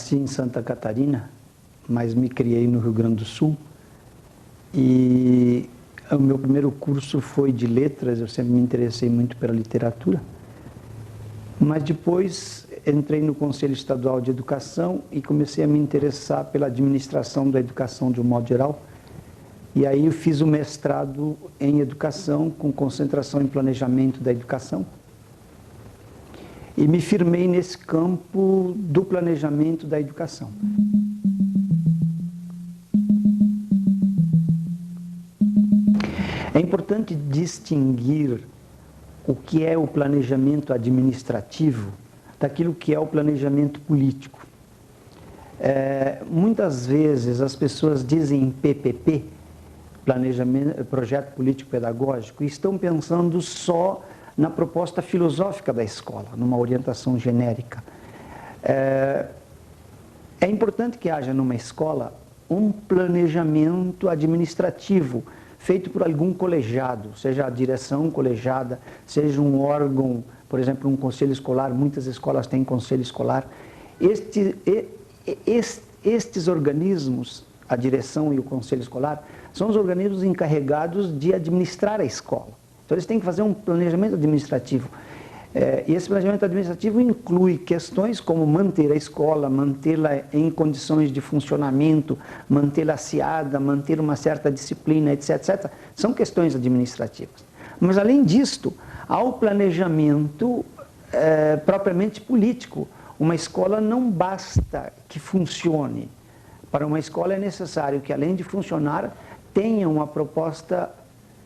nasci em Santa Catarina, mas me criei no Rio Grande do Sul. E o meu primeiro curso foi de letras, eu sempre me interessei muito pela literatura. Mas depois entrei no Conselho Estadual de Educação e comecei a me interessar pela administração da educação de um modo geral. E aí eu fiz o mestrado em educação, com concentração em planejamento da educação. E me firmei nesse campo do planejamento da educação. É importante distinguir o que é o planejamento administrativo daquilo que é o planejamento político. Muitas vezes as pessoas dizem PPP, planejamento, projeto político pedagógico, e estão pensando só na proposta filosófica da escola, numa orientação genérica. É importante que haja numa escola um planejamento administrativo feito por algum colegiado, seja a direção colegiada, seja um órgão, por exemplo, um conselho escolar. Muitas escolas têm conselho escolar. Estes organismos, a direção e o conselho escolar, são os organismos encarregados de administrar a escola. Então, eles têm que fazer um planejamento administrativo. E esse planejamento administrativo inclui questões como manter a escola, mantê-la em condições de funcionamento, mantê-la aciada, manter uma certa disciplina, etc, etc. São questões administrativas. Mas, além disto, há o planejamento propriamente político. Uma escola não basta que funcione. Para uma escola é necessário que, além de funcionar, tenha uma proposta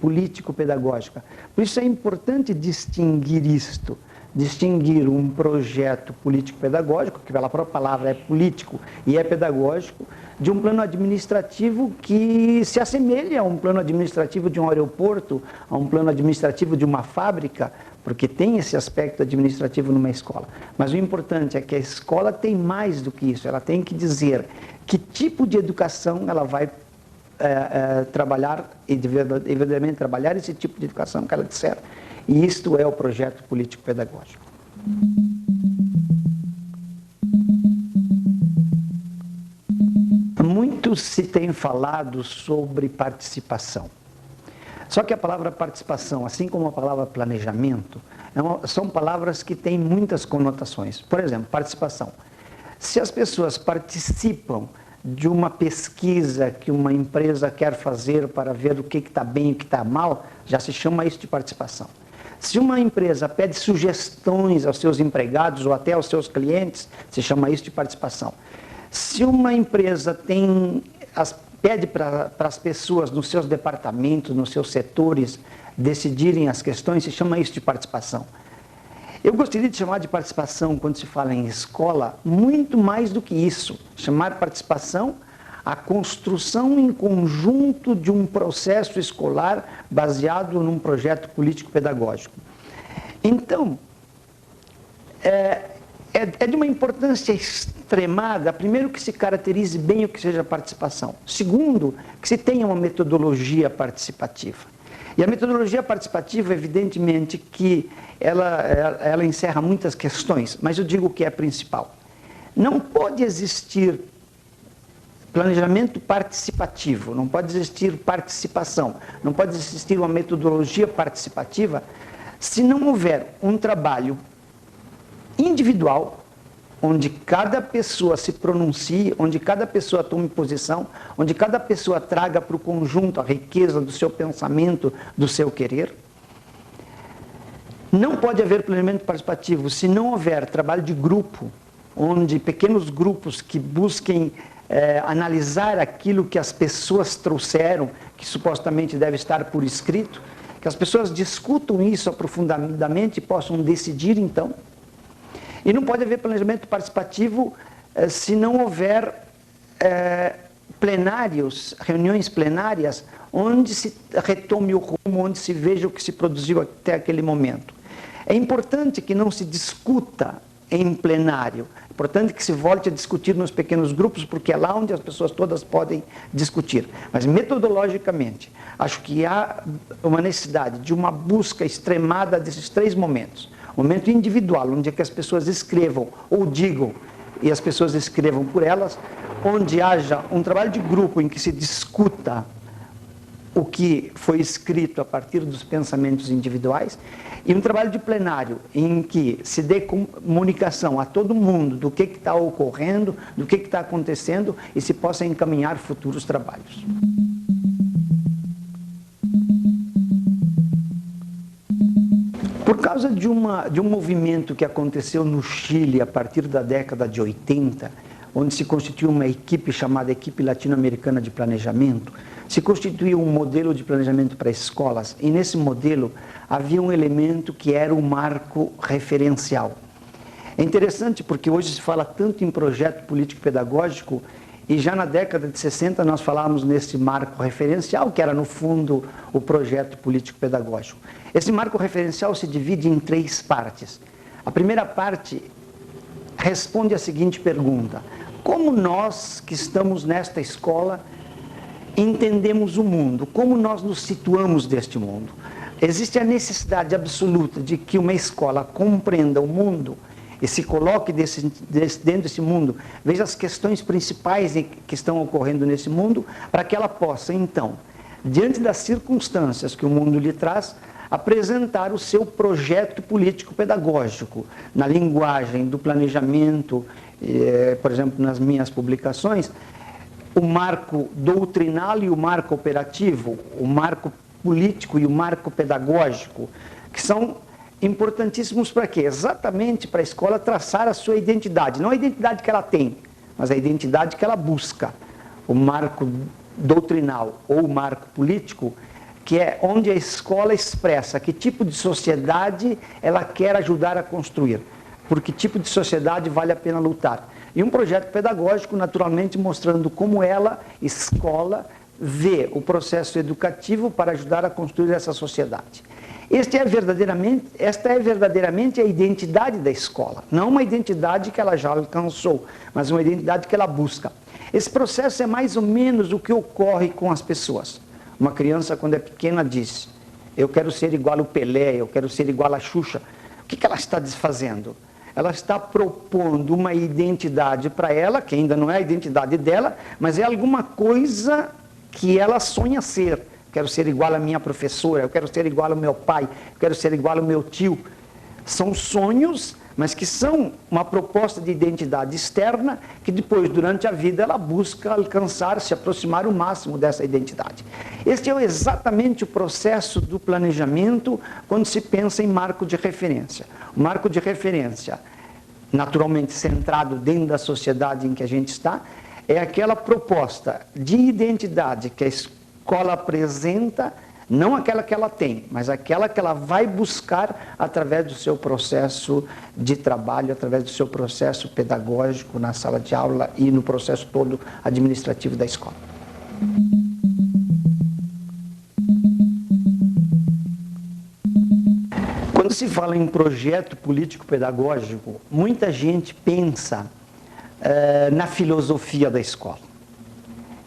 político-pedagógica. Por isso é importante distinguir isto, distinguir um projeto político-pedagógico, que pela própria palavra é político e é pedagógico, de um plano administrativo que se assemelha a um plano administrativo de um aeroporto, a um plano administrativo de uma fábrica, porque tem esse aspecto administrativo numa escola. Mas o importante é que a escola tem mais do que isso, ela tem que dizer que tipo de educação ela vai trabalhar e evidentemente trabalhar esse tipo de educação que ela disser. E isto é o projeto político-pedagógico. Muito se tem falado sobre participação. Só que a palavra participação, assim como a palavra planejamento, são palavras que têm muitas conotações. Por exemplo, participação. Se as pessoas participam de uma pesquisa que uma empresa quer fazer para ver o que está bem e o que está mal, já se chama isso de participação. Se uma empresa pede sugestões aos seus empregados ou até aos seus clientes, se chama isso de participação. Se uma empresa pede para as pessoas nos seus departamentos, nos seus setores, decidirem as questões, se chama isso de participação. Eu gostaria de chamar de participação, quando se fala em escola, muito mais do que isso. Chamar participação a construção em conjunto de um processo escolar baseado num projeto político-pedagógico. Então, é de uma importância extremada, primeiro, que se caracterize bem o que seja participação. Segundo, que se tenha uma metodologia participativa. E a metodologia participativa, evidentemente, que ela encerra muitas questões, mas eu digo que é a principal. Não pode existir planejamento participativo, não pode existir participação, não pode existir uma metodologia participativa se não houver um trabalho individual, onde cada pessoa se pronuncie, onde cada pessoa tome posição, onde cada pessoa traga para o conjunto a riqueza do seu pensamento, do seu querer. Não pode haver planejamento participativo se não houver trabalho de grupo, onde pequenos grupos que busquem analisar aquilo que as pessoas trouxeram, que supostamente deve estar por escrito, que as pessoas discutam isso aprofundadamente e possam decidir então. E não pode haver planejamento participativo se não houver plenários, reuniões plenárias, onde se retome o rumo, onde se veja o que se produziu até aquele momento. É importante que não se discuta em plenário, é importante que se volte a discutir nos pequenos grupos, porque é lá onde as pessoas todas podem discutir. Mas metodologicamente, acho que há uma necessidade de uma busca extremada desses três momentos. O momento individual, onde é que as pessoas escrevam ou digam e as pessoas escrevam por elas, onde haja um trabalho de grupo em que se discuta o que foi escrito a partir dos pensamentos individuais, e um trabalho de plenário em que se dê comunicação a todo mundo do que está ocorrendo, do que está acontecendo, e se possa encaminhar futuros trabalhos. Por causa de um movimento que aconteceu no Chile a partir da década de 80, onde se constituiu uma equipe chamada Equipe Latino-Americana de Planejamento, se constituiu um modelo de planejamento para escolas, e nesse modelo havia um elemento que era o marco referencial. É interessante porque hoje se fala tanto em projeto político-pedagógico, e já na década de 60 nós falávamos nesse marco referencial, que era no fundo o projeto político-pedagógico. Esse marco referencial se divide em 3 partes. A primeira parte responde a seguinte pergunta: como nós que estamos nesta escola entendemos o mundo? Como nós nos situamos deste mundo? Existe a necessidade absoluta de que uma escola compreenda o mundo e se coloque dentro desse mundo, veja as questões principais que estão ocorrendo nesse mundo, para que ela possa, então, diante das circunstâncias que o mundo lhe traz, apresentar o seu projeto político-pedagógico, na linguagem do planejamento, por exemplo, nas minhas publicações, o marco doutrinal e o marco operativo, o marco político e o marco pedagógico, que são importantíssimos para quê? Exatamente para a escola traçar a sua identidade, não a identidade que ela tem, mas a identidade que ela busca. O marco doutrinal ou o marco político, que é onde a escola expressa que tipo de sociedade ela quer ajudar a construir, por que tipo de sociedade vale a pena lutar. E um projeto pedagógico, naturalmente, mostrando como ela, escola, vê o processo educativo para ajudar a construir essa sociedade. Esta é verdadeiramente a identidade da escola, não uma identidade que ela já alcançou, mas uma identidade que ela busca. Esse processo é mais ou menos o que ocorre com as pessoas. Uma criança, quando é pequena, diz: eu quero ser igual ao Pelé, eu quero ser igual à Xuxa. O que ela está desfazendo? Ela está propondo uma identidade para ela, que ainda não é a identidade dela, mas é alguma coisa que ela sonha ser. Quero ser igual à minha professora, eu quero ser igual ao meu pai, eu quero ser igual ao meu tio. São sonhos, mas que são uma proposta de identidade externa, que depois, durante a vida, ela busca alcançar, se aproximar o máximo dessa identidade. Este é exatamente o processo do planejamento quando se pensa em marco de referência. O marco de referência, naturalmente centrado dentro da sociedade em que a gente está, é aquela proposta de identidade que a escola apresenta, não aquela que ela tem, mas aquela que ela vai buscar através do seu processo de trabalho, através do seu processo pedagógico na sala de aula e no processo todo administrativo da escola. Quando se fala em projeto político-pedagógico, muita gente pensa na filosofia da escola.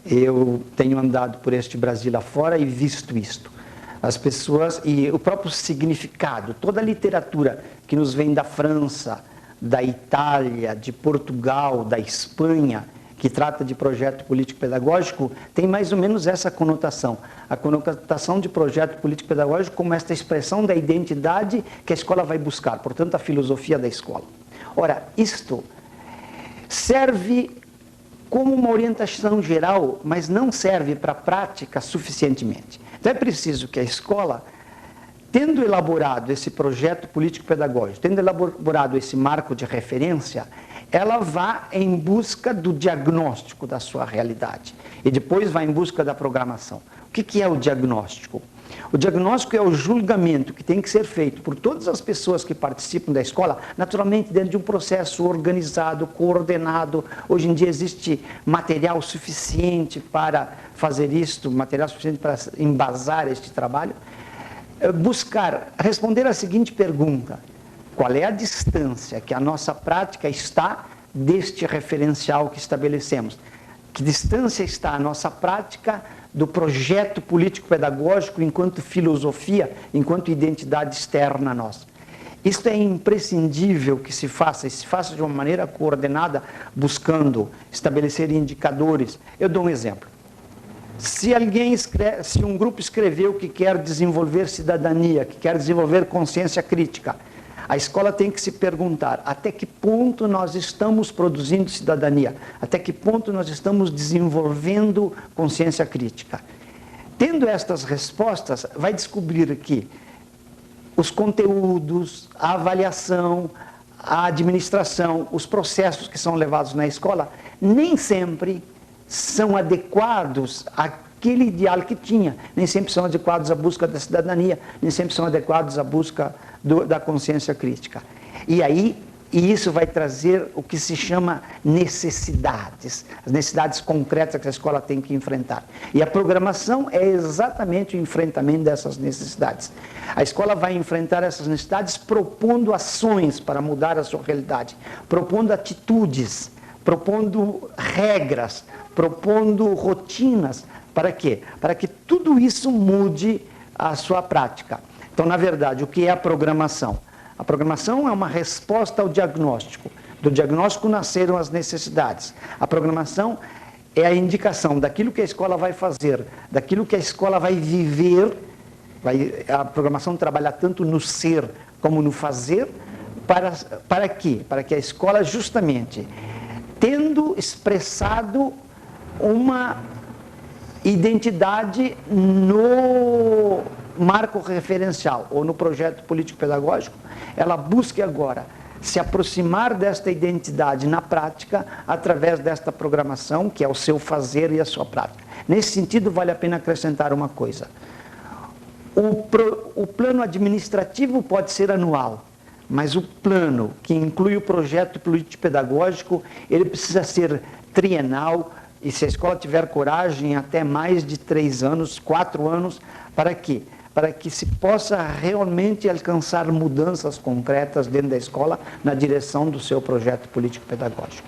Eu tenho andado por este Brasil afora e visto isto. As pessoas, e o próprio significado, toda a literatura que nos vem da França, da Itália, de Portugal, da Espanha, que trata de projeto político-pedagógico, tem mais ou menos essa conotação. A conotação de projeto político-pedagógico como esta expressão da identidade que a escola vai buscar, portanto, a filosofia da escola. Ora, isto serve como uma orientação geral, mas não serve para a prática suficientemente. Então é preciso que a escola, tendo elaborado esse projeto político-pedagógico, tendo elaborado esse marco de referência, ela vá em busca do diagnóstico da sua realidade e depois vai em busca da programação. O que é o diagnóstico? O diagnóstico é o julgamento que tem que ser feito por todas as pessoas que participam da escola, naturalmente dentro de um processo organizado, coordenado. Hoje em dia existe material suficiente para fazer isto, material suficiente para embasar este trabalho. Responder a seguinte pergunta: qual é a distância que a nossa prática está deste referencial que estabelecemos? Que distância está a nossa prática do projeto político-pedagógico enquanto filosofia, enquanto identidade externa a nós? Isto é imprescindível que se faça, e se faça de uma maneira coordenada, buscando estabelecer indicadores. Eu dou um exemplo. Se um grupo escreveu que quer desenvolver cidadania, que quer desenvolver consciência crítica, a escola tem que se perguntar até que ponto nós estamos produzindo cidadania, até que ponto nós estamos desenvolvendo consciência crítica. Tendo estas respostas, vai descobrir que os conteúdos, a avaliação, a administração, os processos que são levados na escola, nem sempre são adequados àquele ideal que tinha, nem sempre são adequados à busca da cidadania, nem sempre são adequados à busca da consciência crítica. E isso vai trazer o que se chama necessidades, as necessidades concretas que a escola tem que enfrentar. E a programação é exatamente o enfrentamento dessas necessidades. A escola vai enfrentar essas necessidades propondo ações para mudar a sua realidade, propondo atitudes, propondo regras, propondo rotinas. Para quê? Para que tudo isso mude a sua prática. Então, na verdade, o que é a programação? A programação é uma resposta ao diagnóstico. Do diagnóstico nasceram as necessidades. A programação é a indicação daquilo que a escola vai fazer, daquilo que a escola vai viver. A programação trabalha tanto no ser como no fazer. Para quê? Para que a escola, justamente, tendo expressado uma identidade no marco referencial ou no projeto político-pedagógico, ela busque agora se aproximar desta identidade na prática através desta programação, que é o seu fazer e a sua prática. Nesse sentido, vale a pena acrescentar uma coisa. O plano administrativo pode ser anual, mas o plano que inclui o projeto político-pedagógico, ele precisa ser trienal, e se a escola tiver coragem, até mais de 3 anos, 4 anos, para quê? Para que se possa realmente alcançar mudanças concretas dentro da escola na direção do seu projeto político-pedagógico.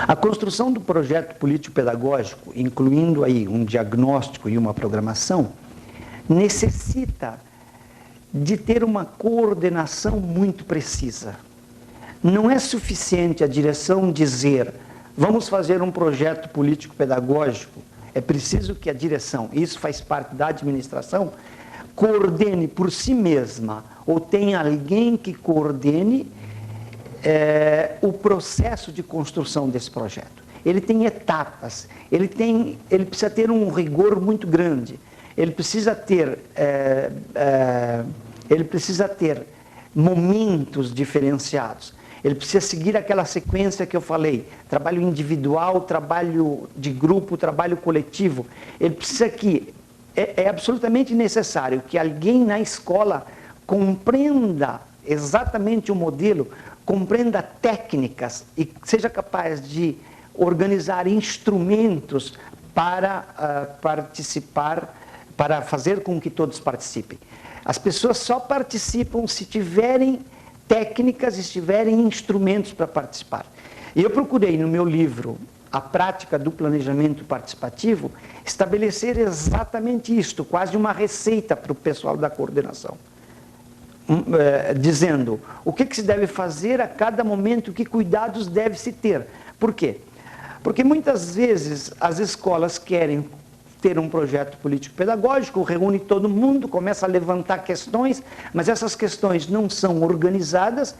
A construção do projeto político-pedagógico, incluindo aí um diagnóstico e uma programação, necessita de ter uma coordenação muito precisa. Não é suficiente a direção dizer: vamos fazer um projeto político-pedagógico. É preciso que a direção, isso faz parte da administração, coordene por si mesma, ou tenha alguém que coordene o processo de construção desse projeto. Ele tem etapas, ele precisa ter um rigor muito grande, ele precisa ter momentos diferenciados. Ele precisa seguir aquela sequência que eu falei, trabalho individual, trabalho de grupo, trabalho coletivo. Ele precisa que, é absolutamente necessário que alguém na escola compreenda exatamente o modelo, compreenda técnicas e seja capaz de organizar instrumentos para participar, para fazer com que todos participem. As pessoas só participam se tiverem técnicas e se tiverem instrumentos para participar. E eu procurei no meu livro, A Prática do Planejamento Participativo, estabelecer exatamente isto, quase uma receita para o pessoal da coordenação. Dizendo o que se deve fazer a cada momento, que cuidados deve-se ter. Por quê? Porque muitas vezes as escolas querem ter um projeto político-pedagógico, reúne todo mundo, começa a levantar questões, mas essas questões não são organizadas.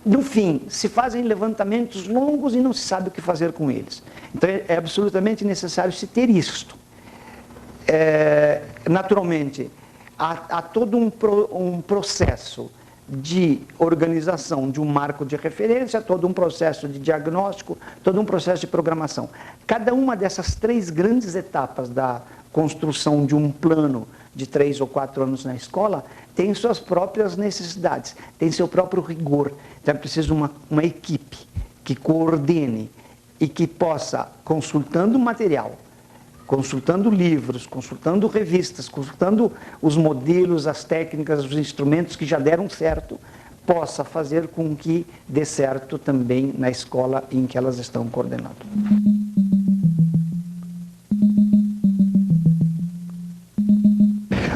No fim, se fazem levantamentos longos e não se sabe o que fazer com eles. Então, é absolutamente necessário se ter isto. Naturalmente, há todo um processo de organização de um marco de referência, todo um processo de diagnóstico, todo um processo de programação. Cada uma dessas 3 grandes etapas da construção de um plano de 3 ou 4 anos na escola tem suas próprias necessidades, tem seu próprio rigor. Então é preciso uma equipe que coordene e que possa, consultando material, consultando livros, consultando revistas, consultando os modelos, as técnicas, os instrumentos que já deram certo, possa fazer com que dê certo também na escola em que elas estão coordenando.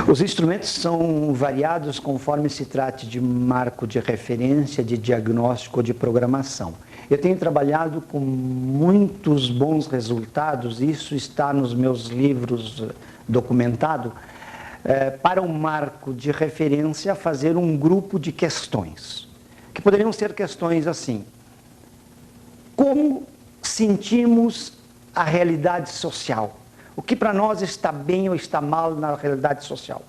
Os instrumentos são variados conforme se trate de marco de referência, de diagnóstico ou de programação. Eu tenho trabalhado com muitos bons resultados, isso está nos meus livros documentado, para um marco de referência fazer um grupo de questões, que poderiam ser questões assim: como sentimos a realidade social? O que para nós está bem ou está mal na realidade social?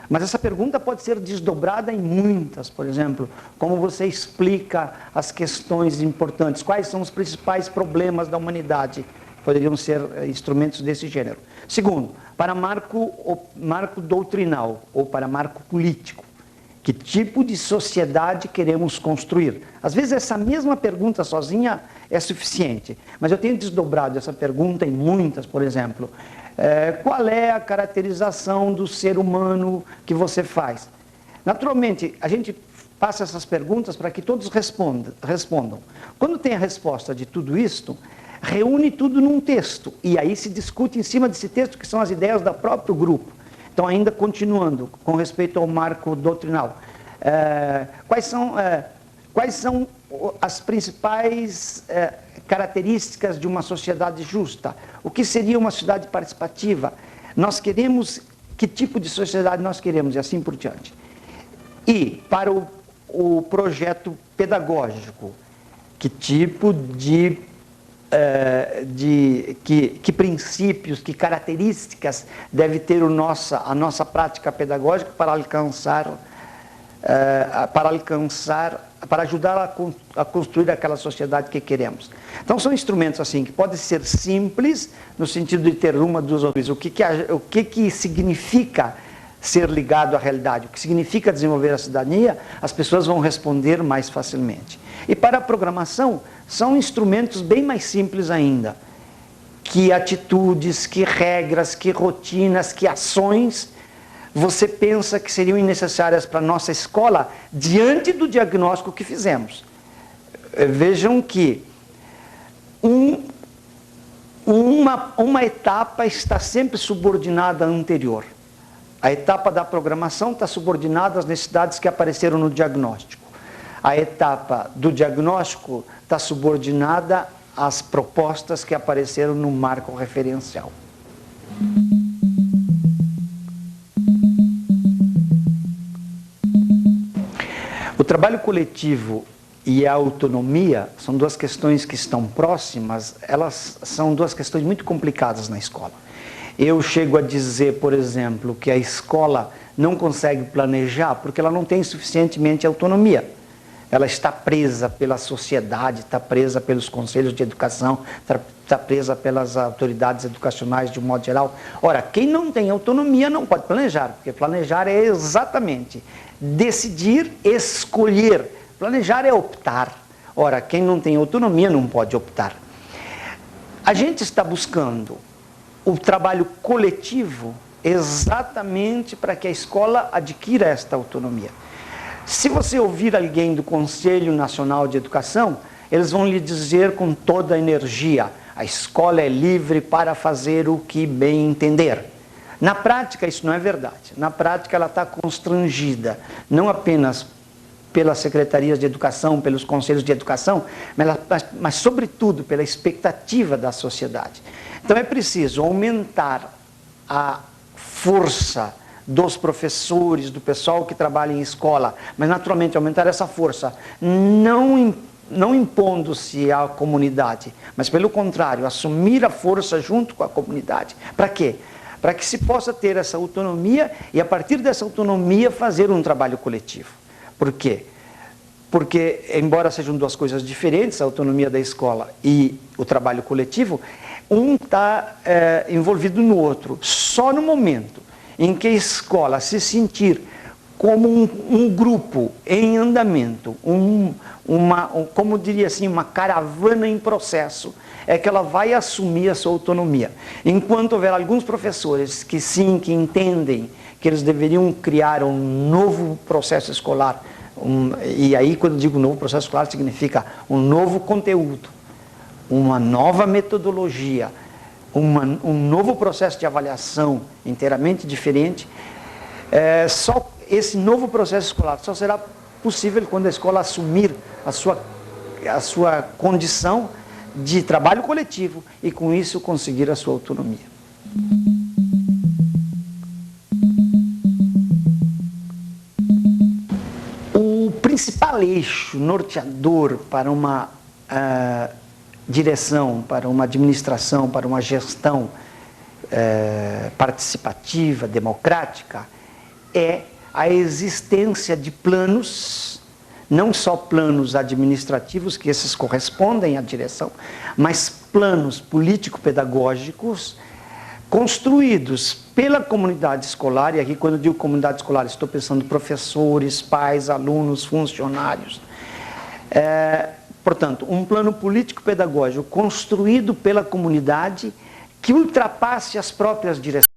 Mas essa pergunta pode ser desdobrada em muitas, por exemplo, como você explica as questões importantes, quais são os principais problemas da humanidade? Poderiam ser instrumentos desse gênero. Segundo, para marco doutrinal ou para marco político, que tipo de sociedade queremos construir? Às vezes essa mesma pergunta sozinha é suficiente, mas eu tenho desdobrado essa pergunta em muitas, por exemplo, qual é a caracterização do ser humano que você faz? Naturalmente, a gente passa essas perguntas para que todos respondam. Quando tem a resposta de tudo isto, reúne tudo num texto, e aí se discute em cima desse texto, que são as ideias do próprio grupo. Então, ainda continuando, com respeito ao marco doutrinal, quais são as principais características de uma sociedade justa? O que seria uma sociedade participativa? Nós queremos, que tipo de sociedade nós queremos, e assim por diante. E, para o projeto pedagógico, que tipo que princípios, que características deve ter a nossa prática pedagógica para ajudar a construir aquela sociedade que queremos. Então são instrumentos assim que podem ser simples no sentido de ter uma, duas ou três. O que significa ser ligado à realidade? O que significa desenvolver a cidadania? As pessoas vão responder mais facilmente. E para a programação, são instrumentos bem mais simples ainda. Que atitudes, que regras, que rotinas, que ações você pensa que seriam necessárias para a nossa escola diante do diagnóstico que fizemos? Vejam que uma etapa está sempre subordinada à anterior. A etapa da programação está subordinada às necessidades que apareceram no diagnóstico. A etapa do diagnóstico está subordinada às propostas que apareceram no marco referencial. O trabalho coletivo e a autonomia são duas questões que estão próximas, elas são duas questões muito complicadas na escola. Eu chego a dizer, por exemplo, que a escola não consegue planejar porque ela não tem suficientemente autonomia. Ela está presa pela sociedade, está presa pelos conselhos de educação, está presa pelas autoridades educacionais de um modo geral. Ora, quem não tem autonomia não pode planejar, porque planejar é exatamente decidir, escolher. Planejar é optar. Ora, quem não tem autonomia não pode optar. A gente está buscando o trabalho coletivo exatamente para que a escola adquira esta autonomia. Se você ouvir alguém do Conselho Nacional de Educação, eles vão lhe dizer com toda a energia: a escola é livre para fazer o que bem entender. Na prática, isso não é verdade. Na prática, ela está constrangida, não apenas pelas secretarias de educação, pelos conselhos de educação, mas sobretudo pela expectativa da sociedade. Então é preciso aumentar a força dos professores, do pessoal que trabalha em escola, mas naturalmente aumentar essa força, não impondo-se à comunidade, mas pelo contrário, assumir a força junto com a comunidade. Para quê? Para que se possa ter essa autonomia e a partir dessa autonomia fazer um trabalho coletivo. Por quê? Porque, embora sejam duas coisas diferentes, a autonomia da escola e o trabalho coletivo, um está envolvido no outro. Só no momento em que a escola se sentir como um grupo em andamento, como diria assim, uma caravana em processo, é que ela vai assumir a sua autonomia. Enquanto houver alguns professores que sim, que entendem que eles deveriam criar um novo processo escolar, e aí quando eu digo novo processo escolar significa um novo conteúdo, uma nova metodologia, um novo processo de avaliação inteiramente diferente, Só esse novo processo escolar só será possível quando a escola assumir a sua condição de trabalho coletivo e, com isso, conseguir a sua autonomia. O principal eixo norteador para uma direção, para uma administração, para uma gestão participativa, democrática, é a existência de planos, não só planos administrativos, que esses correspondem à direção, mas planos político-pedagógicos construídos pela comunidade escolar, e aqui quando eu digo comunidade escolar estou pensando em professores, pais, alunos, funcionários. Portanto, um plano político-pedagógico construído pela comunidade que ultrapasse as próprias direções.